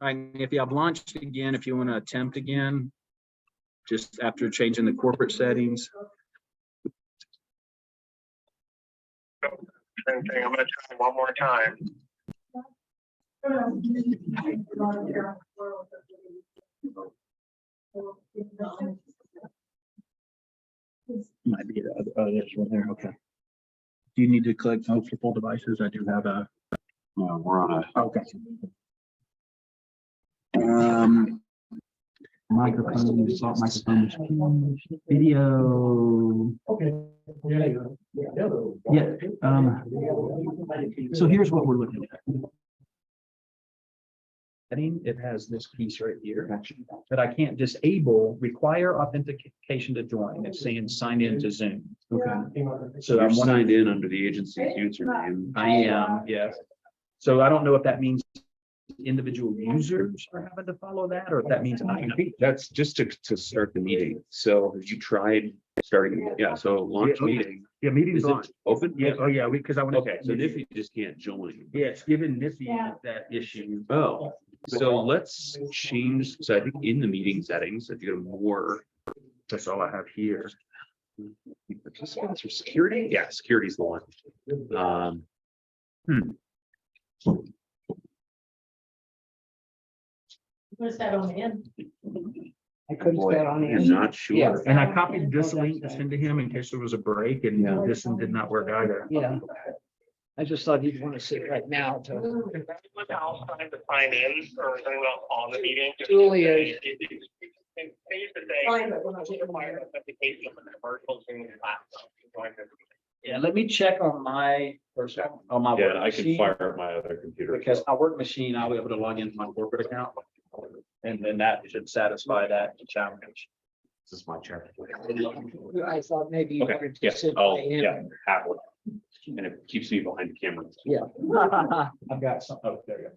right, if you have launched again, if you want to attempt again, just after changing the corporate settings. Same thing. I'm going to try one more time. Might be there's one there. Okay. Do you need to click multiple devices? I do have a. No, we're on a. Okay. Microphone, salt microphone, video. Okay. Yeah. So here's what we're looking at. It has this piece right here that I can't disable, require authentication to join. It's saying sign in to Zoom. Okay. So You're I'm signed in under the agency's username. I am, yes. So I don't know if that means individual users are having to follow that, or if that means I think that's just to start the meeting. So have you tried starting? Yeah, so launch meeting. Yeah, meeting's Is on. it open? Yeah, oh yeah, because I want to. Okay, so Niffy just can't join. Yeah, it's giving Niffy that issue. Oh, so let's change. So I think in the meeting settings, if you go to more, That's all I have here. participants or security? Yeah, security's the one. What's that on the end? I couldn't Boy, spell on I'm it. not sure. Yeah. And I copied this link to send to him in case there was a break, and Yeah. this one did not work either. Yeah. I just thought he'd want to see it right now to. Is anyone else trying to sign in or is anyone else on the meeting? Julie is. They used to say, require authentication on the commercial Zoom laptop to join the meeting. Yeah, let me check on my personal, on my work Yeah, I can machine, fire up my other computer. because my work machine, I'll be able to log into my corporate account. And then that should satisfy that challenge. This is my chair. I thought maybe you Okay, wanted to yes, sit oh, by him. yeah, happily. And it keeps me behind the camera. Yeah. I've got some, oh, there you go.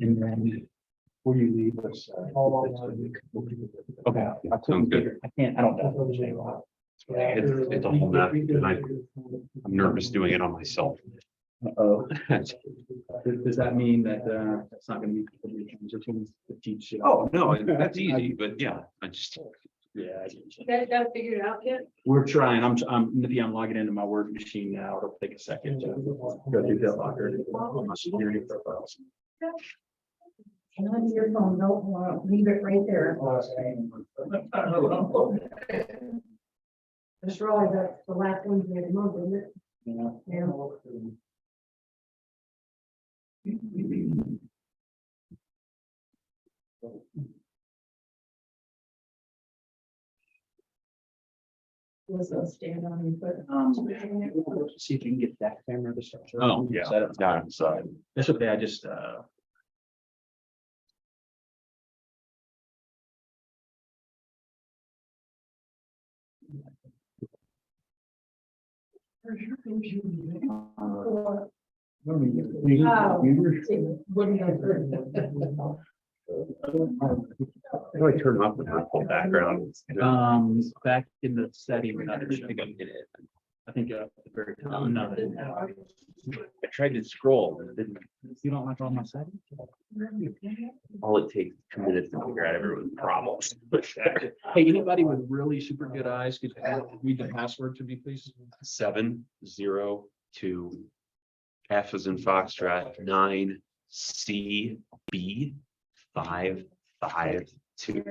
And then, before you leave us. Okay. I couldn't figure, I can't, I don't know. It's a whole mess, and I'm nervous doing it on myself. Oh. Does that mean that, that's not gonna be? To teach it? Oh, no, that's easy, but yeah, I just. Yeah. You guys got it figured out yet? We're trying, I'm logging into my work machine now, it'll take a second to go through that locker. On my security profiles. And on your phone, don't leave it right there. That's really the last Wednesday of the month, isn't it? Yeah. Was a stand on and put. See if you can get that camera to start. Oh, yeah. Set up. Yeah, so. That's okay, I just, What do you How do I turn off the virtual background? back in the setting, I think I did it. I think at the very top. No, I tried to scroll, and it didn't. you don't like all my settings? All it takes 2 minutes to figure out everyone's problems. Hey, anybody with really super good eyes, could read the password to me, please? 702 F as in Foxtrot 9 CB 552.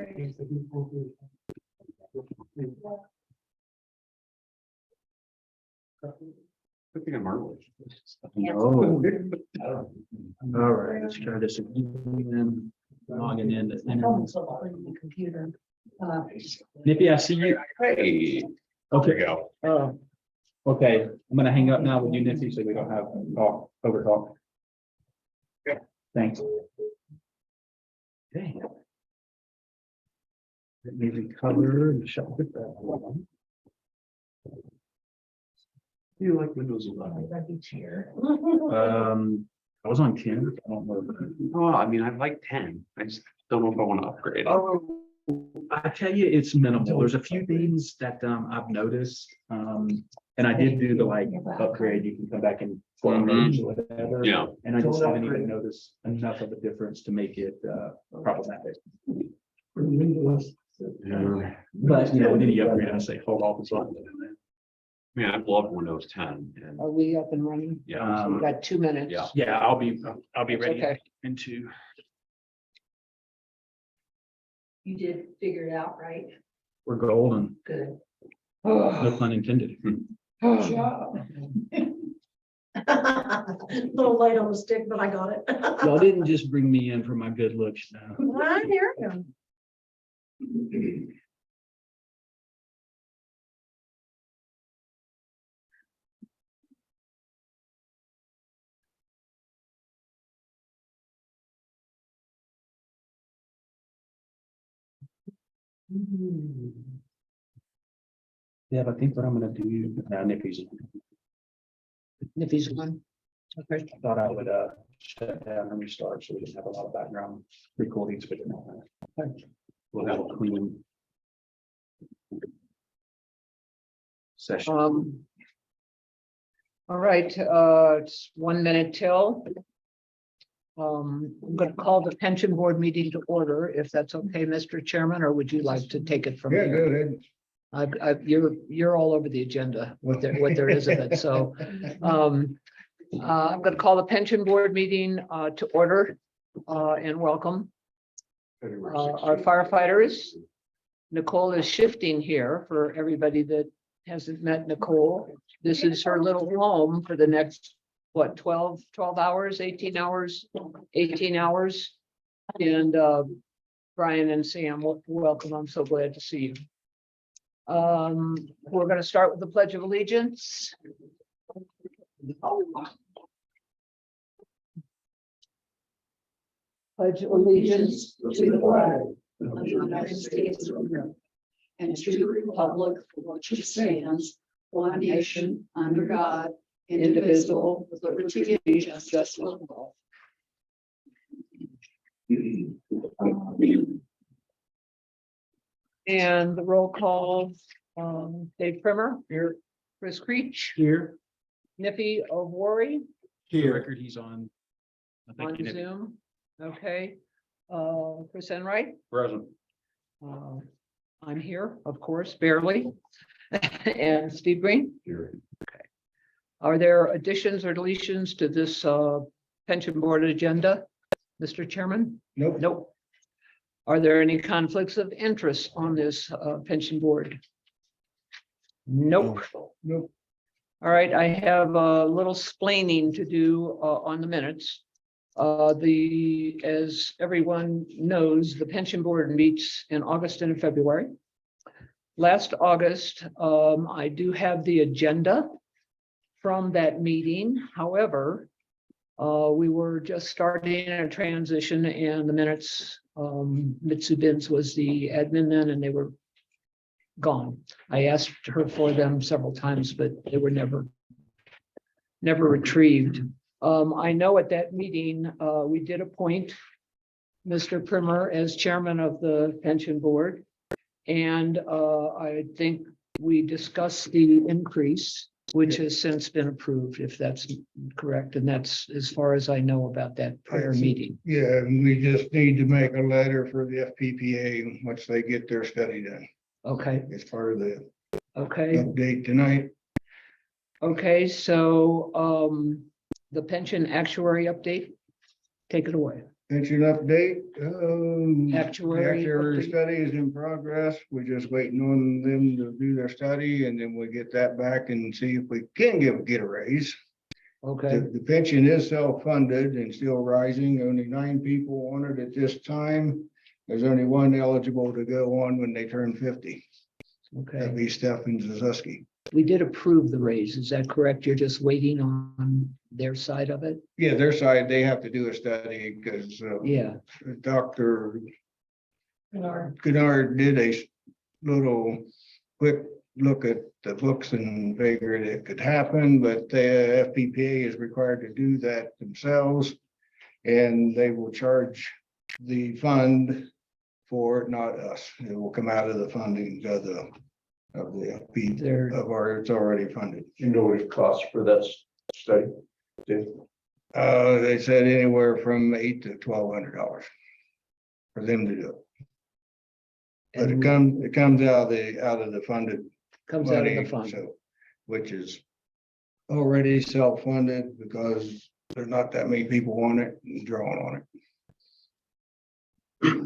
Good thing I'm early. No. All right, let's try this again. Logging in. Computer. Nippy, I see you. Hey, Okay. there you go. Okay, I'm gonna hang up now with you, Nippy, so we don't have talk, over talk. Yeah. Thanks. Okay. Let me recover and shut the door. Do you like Windows 11? Rugby chair. I was on 10. I don't know. Oh, I mean, I like 10. I just don't know if I want to upgrade it. Oh, I tell you, it's minimal. There's a few things that I've noticed. And I did do the like upgrade. You can come back in 12 months or whatever. Yeah. And I just haven't even noticed enough of a difference to make it problematic. Yeah. But you know, with any upgrade, I say hold off as long. I mean, I've loved Windows 10 and Are we up and running? yeah. We got 2 minutes. Yeah. Yeah, I'll be ready Okay. into. You did figure it out, right? We're golden. Good. No pun intended. Job. Little light on the stick, but I got it. Y'all didn't just bring me in for my good looks now. I hear you. Yeah, but I think what I'm gonna do, Nikki's, If he's one. Okay. I thought I would shut down and restart so we didn't have a lot of background recordings, but no. We'll have a clean session. All right, it's 1 minute till. I'm gonna call the pension board meeting to order, if that's okay, Mr. Chairman, or would you like to take it from Yeah, here? go ahead. You're all over the agenda, what there is of it, so. I'm gonna call the pension board meeting to order and welcome our firefighters. Nicole is shifting here for everybody that hasn't met Nicole. This is her little home for the next, what, 12 hours, 18 hours, 18 hours. And Brian and Sam, welcome. I'm so glad to see you. We're going to start with the Pledge of Allegiance. Pledge of allegiance to the flag of the United States of America and to the republic for which it stands, one nation, under God, indivisible, with liberty and justice for all. And the roll call, Dave Primer, here, Chris Creech, Here. Niffy O'Rourke Here. Record he's on. I think on you know, Zoom. Okay, Chris Enright. Present. I'm here, of course, barely. And Steve Green. Here. Are there additions or deletions to this pension board agenda, Mr. Chairman? Nope. Nope. Are there any conflicts of interest on this pension board? Nope. Nope. All right, I have a little splaining to do on the minutes. As everyone knows, the pension board meets in August and February. Last August, I do have the agenda from that meeting. However, we were just starting a transition and the minutes, Mitsu Bins was the admin then, and they were gone. I asked her for them several times, but they were never retrieved. I know at that meeting, we did appoint Mr. Primer as chairman of the pension board. And I think we discussed the increase, which has since been approved, if that's correct. And that's as far as I know about that prior meeting. Yeah, and we just need to make a letter for the FPPA once they get their study done. Okay, As part of the okay, update tonight. okay. So the pension actuary update, take it away. Pension update. Actuary update. Study is in progress. We're just waiting on them to do their study and then we get that back and see if we can get a raise. Okay, The pension is self-funded and still rising. Only 9 people on it at this time. There's only one eligible to go on when they turn 50. That'd okay. be Stefan Zazuski. We did approve the raise. Is that correct? You're just waiting on their side of it? Yeah, their side, they have to do a study because Yeah, Dr. Kennard did a little quick look at the books and figured it could happen, but the FPPA is required to do that themselves. And they will charge the fund for it, not us. It will come out of the funding of the FP There, of our, it's already funded. You know what it costs for that study? Dave? They said anywhere from $800 to $1,200 for them to do it. But it comes out of the funded comes out of the money, fund. so, which is already self-funded because there's not that many people on it and drawing on it.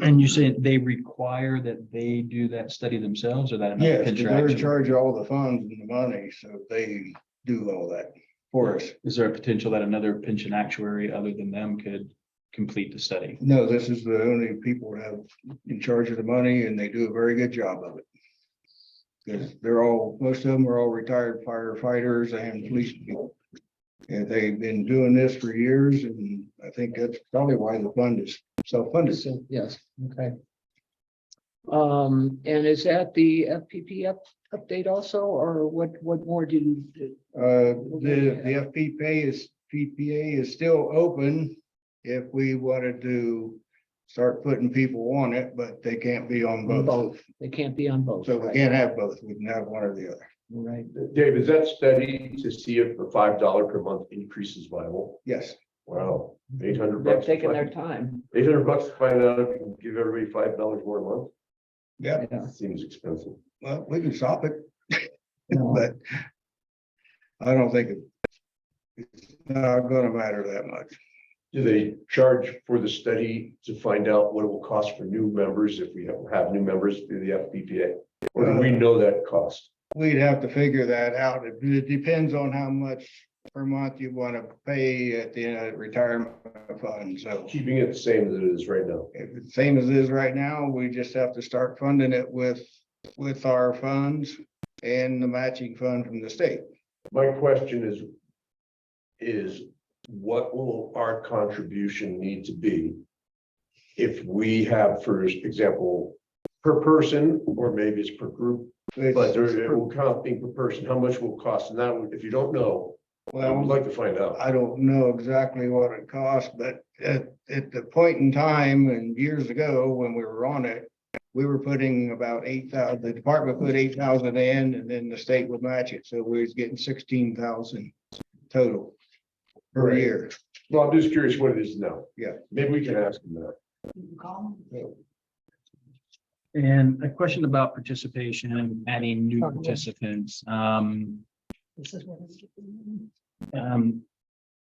And you say they require that they do that study themselves, or that another Yes, pension they're in actually- charge of all the funds and the money, so they do all that for us. Is there a potential that another pension actuary other than them could complete the study? No, this is the only people that have in charge of the money and they do a very good job of it. Because most of them are all retired firefighters and police people. And they've been doing this for years, and I think that's probably why the fund is self-funded. So, yes, okay. And is that the FPP update also, or what more do you? The PPA is still open if we wanted to start putting people on it, but they can't be on both. Both, they can't be on both. So we right? can't have both. We can have one or the other. Right, Dave, is that study to see if the $5 per month increase is viable? Yes. Wow, 800 they're bucks. taking their time. 800 bucks to find out if you can give everybody $5 more a month? Yep. Yeah. Seems expensive. Well, we can stop it, No. but I don't think it's not gonna matter that much. Do they charge for the study to find out what it will cost for new members if we have new members through the FPPA? Or do we know that cost? We'd have to figure that out. It depends on how much per month you want to pay at the retirement fund. So Keeping it the same as it is right now. if it's the same as it is right now, we just have to start funding it with our funds and the matching fund from the state. My question is what will our contribution need to be if we have, for example, per person, or maybe it's per group, but it will count being per person, how much will it cost? And that, if you don't know, I would Well, like to find out. I don't know exactly what it costs, but at the point in time and years ago when we were on it, we were putting about 8,000, the department put 8,000 in and then the state would match it. So we was getting 16,000 total per Right. year. Well, I'm just curious what it is now. Yeah. Maybe we can ask them that. And a question about participation, adding new participants. This is what it's.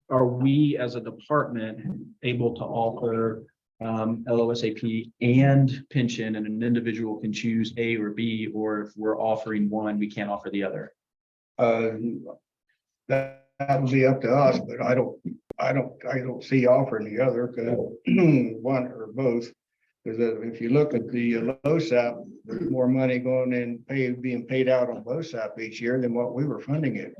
Are we as a department able to offer LOSAP and pension, and an individual can choose A or B, or if we're offering one, we can't offer the other? That would be up to us, but I don't see offering the other, because one or both. Because if you look at the LOSAP, there's more money going in, being paid out on LOSAP each year than what we were funding it.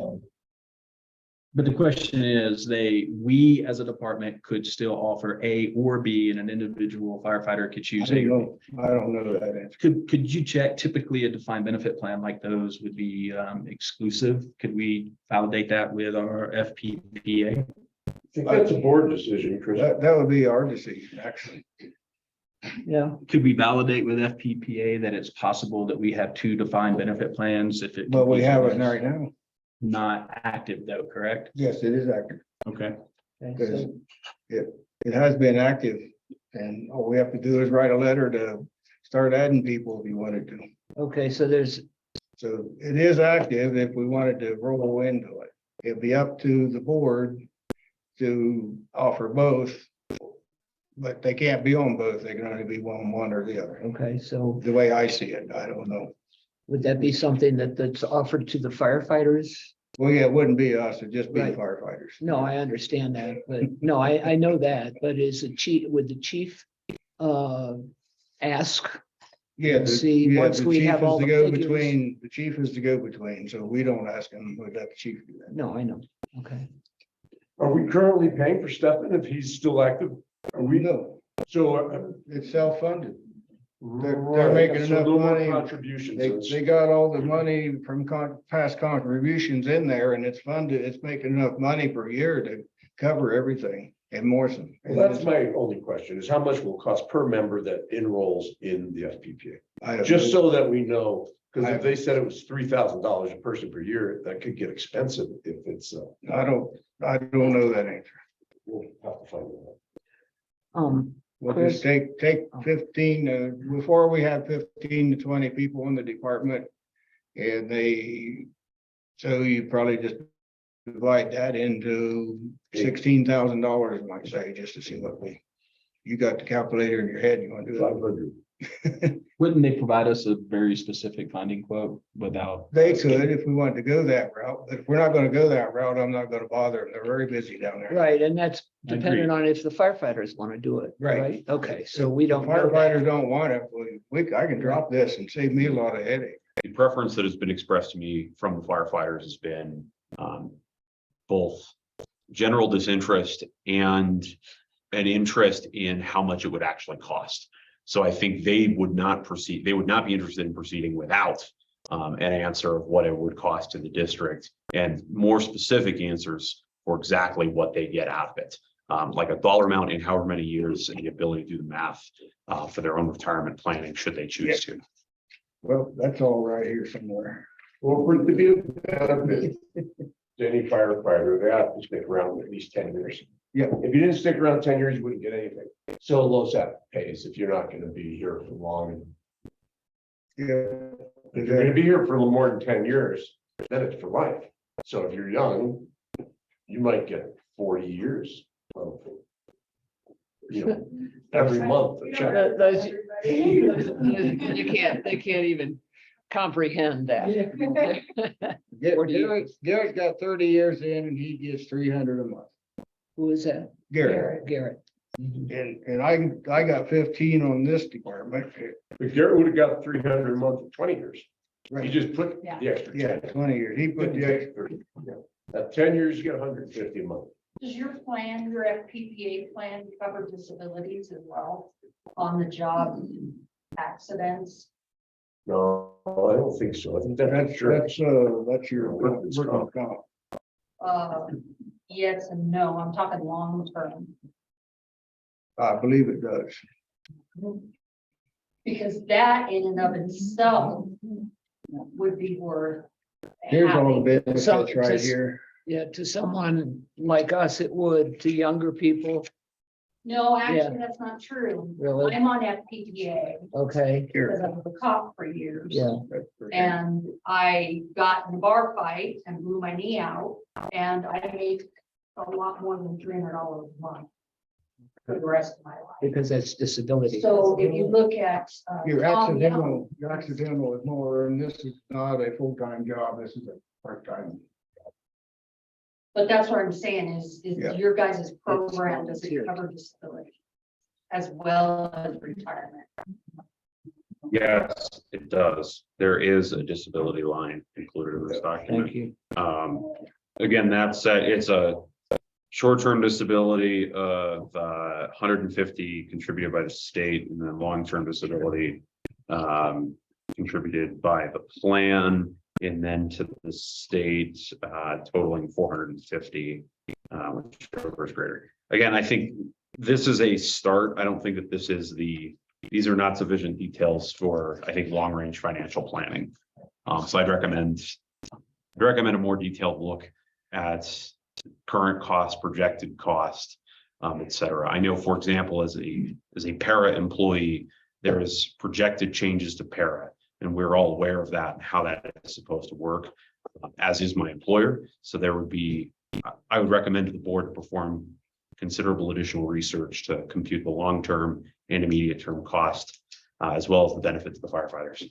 But the question is, we as a department could still offer A or B, and an individual firefighter could I choose A or B. don't know that answer. Could you check? Typically, a defined benefit plan like those would be exclusive. Could we validate that with our FPPA? I think that's a board decision, Chris. That would be our decision, actually. Yeah, Could we validate with FPPA that it's possible that we have two defined benefit plans if it? But we have it competes right now. Not active though, correct? Yes, it is active. Okay. okay, Because so- it has been active, and all we have to do is write a letter to start adding people if you wanted to. okay, so there's, So it is active if we wanted to roll into it. It'd be up to the board to offer both. But they can't be on both. They can only be one or the other. okay, so The way I see it, I don't know. would that be something that's offered to the firefighters? Well, yeah, it wouldn't be us, it'd just be Right. firefighters. No, I understand that, but no, I know that, but is the chief, would the chief ask? Yeah. See, once we have all the figures. The chief is the go-between, so we don't ask him, we'd let the chief do that. No, I know, okay. Are we currently paying for Stefan if he's still active? Are we? No, So it's self-funded. They're making So enough no more money. Contributions. They got all the money from past contributions in there and it's funded, it's making enough money per year to cover everything in Morrison. Well, that's my only question is how much will it cost per member that enrolls in the FPPA? Just so that we know, because if they said it was $3,000 a person per year, that could get expensive if it's, I don't know that answer. we'll have to find out. We'll Chris? just take 15, before we had 15 to 20 people in the department. And so you probably just divide that into $16,000, I might say, just to see what you got the calculator in your head, you want to do 500. it. Wouldn't they provide us a very specific funding quote without? They could if we wanted to go that route, but if we're not gonna go that route, I'm not gonna bother them. They're very busy down there. Right, and that's I agree. dependent on if the firefighters want to do it, Right. right? Okay, so we The don't know that. firefighters don't want it, I can drop this and save me a lot of headache. The preference that has been expressed to me from the firefighters has been both general disinterest and an interest in how much it would actually cost. So I think they would not be interested in proceeding without an answer of what it would cost to the district and more specific answers for exactly what they get out of it. Like a dollar amount in however many years and the ability to do the math for their own retirement planning, should they choose to. Well, that's all right here somewhere. Well, for it to be a benefit to any firefighter, they have to stick around at least 10 years. Yeah. If you didn't stick around 10 years, you wouldn't get anything. So LoSAP pays if you're not gonna be here for long. Yeah. If you're gonna be here for more than 10 years, then it's for life. So if you're young, you might get 40 years of, every month. a check. They can't even comprehend that. Garrett's got 30 years in and he gets 300 a month. Who is that? Garrett. Garrett. And I got 15 on this department. But Garrett would have got 300 a month for 20 years. He Right. just put Yeah. the extra. Yeah, 10. 20 years. He put the extra. At 10 years, you get 150 a month. Does your plan, your FPPA plan cover disabilities as well on the job accidents? No, I don't think so. I think that's sure. That's your Workman's workman's comp. comp. Yes and no, I'm talking long term, I believe it does. because that in and of itself would be worth. Here's all the having. benefits So, right just- here. Yeah, to someone like us, it would, to younger people, No, Yeah. actually, that's not true. really, I'm on FPPA okay, because Here. I was a cop for years. yeah. That's for sure. And I got in a bar fight and blew my knee out, and I made a lot more than $300 a month for the rest of my life. Because that's disability. So if you look at. Your Tom Young, accidental is more, and this is not a full-time job. This is a part-time. But that's what I'm saying is Yeah. your guys' program does it cover disability as well as retirement? Yes, it does. There is a disability line included in this document. Thank you. Again, it's a short-term disability of 150 contributed by the state, and then long-term disability contributed by the plan, and then to the state totaling 450, which is greater. Again, I think this is a start. I don't think that these are not sufficient details for, I think, long-range financial planning. So I'd recommend a more detailed look at current cost, projected cost, et cetera. I know, for example, as a para employee, there is projected changes to para, and we're all aware of that and how that is supposed to work, as is my employer. So I would recommend to the board to perform considerable additional research to compute the long-term and immediate term cost, as well as the benefit to the firefighters.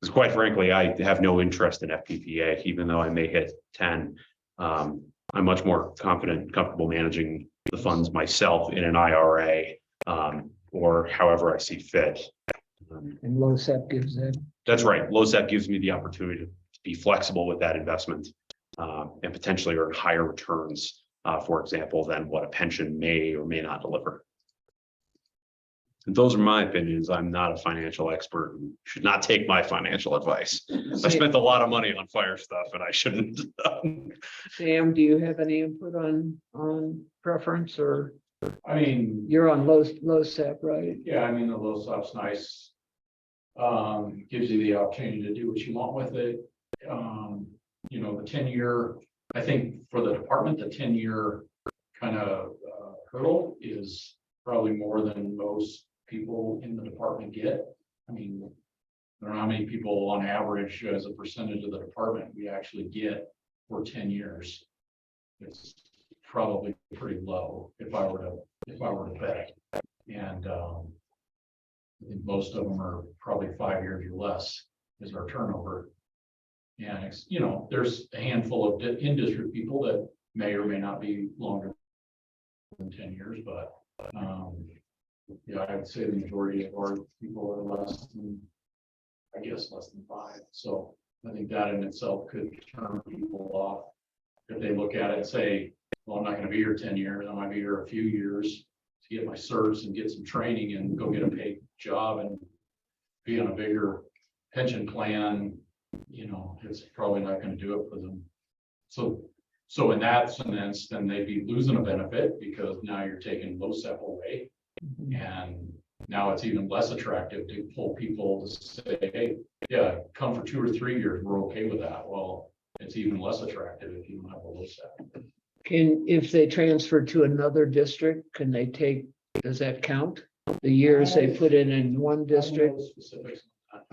Because quite frankly, I have no interest in FPPA, even though I may hit 10. I'm much more confident and comfortable managing the funds myself in an IRA, or however I see fit. And LoSAP gives that. That's right. LoSAP gives me the opportunity to be flexible with that investment, and potentially earn higher returns, for example, than what a pension may or may not deliver. Those are my opinions. I'm not a financial expert and should not take my financial advice. I spent a lot of money on fire stuff and I shouldn't. Sam, do you have any input on preference, or I mean, you're on low SEP, right? yeah, I mean, the low stop's nice. Gives you the opportunity to do what you want with it. You know, the 10-year, I think for the department, the 10-year kind of hurdle is probably more than most people in the department get. I mean, I don't know how many people on average as a percentage of the department we actually get for 10 years. It's probably pretty low if I were to bet. And I think most of them are probably 5 years or less is our turnover. And it's, you know, there's a handful of industry people that may or may not be longer than 10 years, but yeah, I'd say the majority of our people are less than, I guess, less than 5. So I think that in itself could turn people off if they look at it and say, well, I'm not going to be here 10 years. I might be here a few years to get my certs and get some training and go get a paid job and be on a bigger pension plan. You know, it's probably not going to do it for them. So in that sense, then they'd be losing a benefit because now you're taking low SEP away. And now it's even less attractive to pull people to say, hey, yeah, come for 2 or 3 years. We're okay with that. Well, it's even less attractive if you don't have a low SEP. If they transfer to another district, can they take, does that count? The years they put in one district Specifics.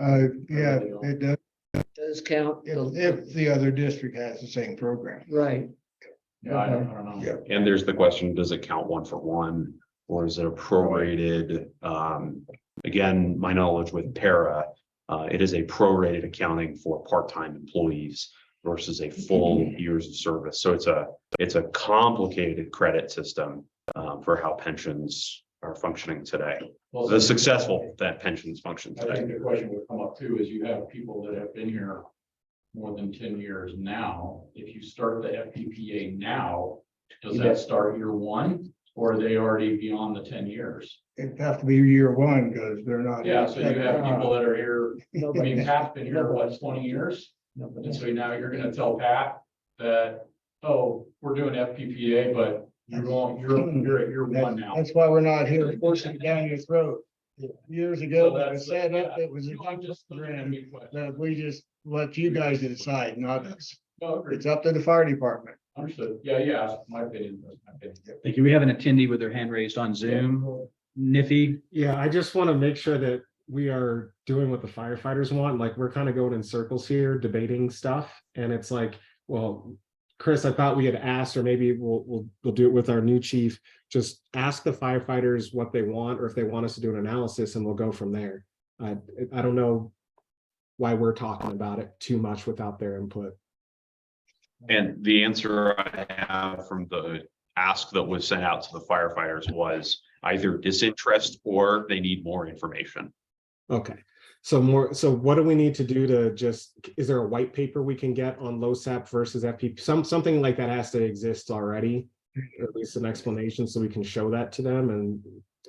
Yeah, it does, does count? if the other district has the same program. Right, Yeah, I don't know. Yeah. And there's the question, does it count 1 for 1? Or is it a prorated? Again, my knowledge with para, it is a prorated accounting for part-time employees versus a full years of service. So it's a complicated credit system for how pensions are functioning today. Well, The successful that pensions function I think today. the question would come up too, is you have people that have been here more than 10 years now. If you start the FPPA now, does that start year 1? Or are they already beyond the 10 years? It'd have to be year 1 because they're not. Yeah, so you have people that are here, I mean, Pat's been here, what, 20 years? And so now you're gonna tell Pat that, oh, we're doing FPPA, but you're at year 1 now. That's why we're not here forcing it down your throat. Years ago, So it that's- was set up, yeah. it was a No, I'm just looking at program me question. that we just let you guys decide, not us. No, agreed. It's up to the fire department. Understood. Yeah, my opinion. That's my opinion. Thank you. We have an attendee with their hand raised on Zoom. Niffy, Yeah, I just want to make sure that we are doing what the firefighters want. Like, we're kind of going in circles here, debating stuff. And it's like, well, Chris, I thought we had asked, or maybe we'll do it with our new chief. Just ask the firefighters what they want, or if they want us to do an analysis, and we'll go from there. I don't know why we're talking about it too much without their input. And the answer I have from the ask that was sent out to the firefighters was either disinterest or they need more information. Okay, so what do we need to do to just, is there a white paper we can get on LoSAP versus FP? Something like that has to exist already, or at least an explanation so we can show that to them. And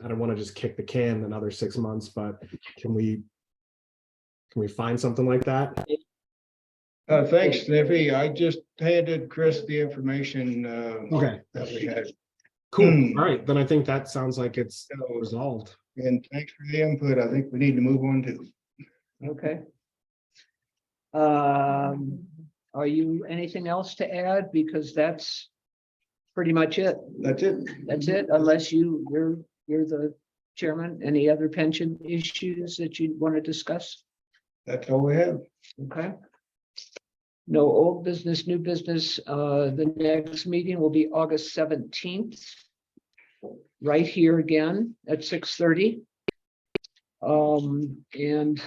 I don't want to just kick the can another 6 months, but can we find something like that? Thanks, Sniffy. I just handed Chris the information, Okay, that we had. cool. All right, then I think that sounds like it's resolved. And thanks for the input. I think we need to move on to. okay. Are you anything else to add? Because that's pretty much it. That's it. That's it, unless you're the chairman. Any other pension issues that you want to discuss? That's all we have. Okay. No old business, new business. The next meeting will be August 17th. Right here again at 6:30. And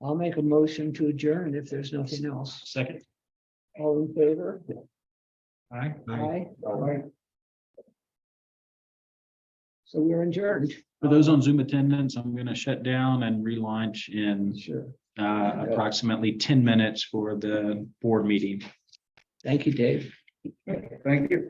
I'll make a motion to adjourn if there's nothing else. second. All in favor? Aye. Aye. All right. So we're adjourned. For those on Zoom attendance, I'm going to shut down and relaunch in Sure. approximately 10 minutes for the board meeting. Thank you, Dave. Thank you.